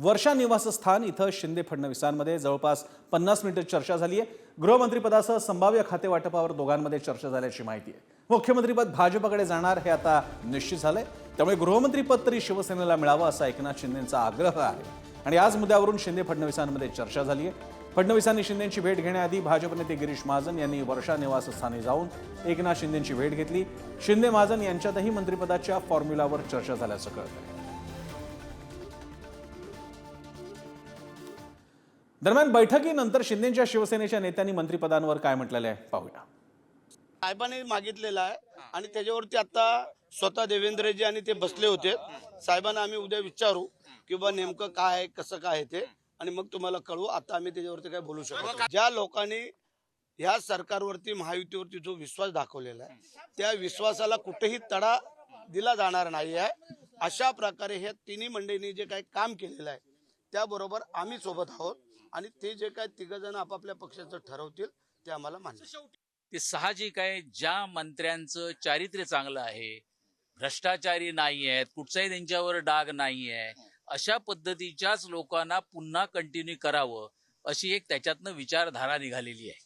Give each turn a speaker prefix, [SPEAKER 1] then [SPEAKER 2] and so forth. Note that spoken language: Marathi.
[SPEAKER 1] वर्षा निवासस्थान इथं शिंदे फडणवीसांमध्ये जवळपास 50 मिनिटं चर्चा झाली आहे। गृहमंत्रीपदासह संभाव्य खाते वाटपावर दोघांमध्ये चर्चा झाल्याची माहिती आहे। मुख्यमंत्रीपद भाजपकडे जाणार हे आता निश्चित झालंय, त्यामुळे गृहमंत्रीपद तरी शिवसेनेला मिळावं असा एकनाथ शिंदेंचा आग्रह आहे। आणि आज मुद्द्यावरून शिंदे फडणवीसांमध्ये चर्चा झाली आहे। फडणवीसांनी शिंदेंची भेट घेण्याआधी भाजप नेते गिरीश महाजन यांनी वर्षा निवासस्थानी जाऊन एकनाथ शिंदेंची भेट घेतली। शिंदे महाजन यांच्यातही मंत्रिपदाच्या फॉर्म्युलावर चर्चा झाल्याचं कळतंय। दरम्यान बैठकीनंतर शिंदेंच्या शिवसेनेच्या नेत्यांनी मंत्रिपदांवर काय म्हटलेलं आहे पाहूया।
[SPEAKER 2] साहेबांनी मागितलेला आहे आणि त्याच्यावरती आता स्वतः देवेंद्रजी आणि ते बसले होते। साहेबांना आम्ही उद्या विचारू की बा नेमकं काय आहे, कसं काय आहे ते, आणि मग तुम्हाला कळवू। आता आम्ही त्याच्यावरती काय बोलू शकतो। ज्या लोकांनी ह्या सरकारवरती महायुतीवरती जो विश्वास दाखवलेला आहे त्या विश्वासाला कुठेही तडा दिला जाणार नाही आहे। अशा प्रकारे ह्या तिन्ही मंडळींनी जे काही काम केलेलं आहे त्याबरोबर आम्ही सोबत आहोत आणि ते जे काही तिघजण आपापल्या पक्षाचं ठरवतील ते आम्हाला मान्य।
[SPEAKER 3] ते साहजिक आहे, ज्या मंत्र्यांचं चारित्र्य चांगलं आहे, भ्रष्टाचारी नाही आहेत, कुठचाही त्यांच्यावर डाग नाही आहे, अशा पद्धतीच्याच लोकांना पुन्हा कंटिन्यू करावं अशी एक त्याच्यातनं विचारधारा निघालेली आहे।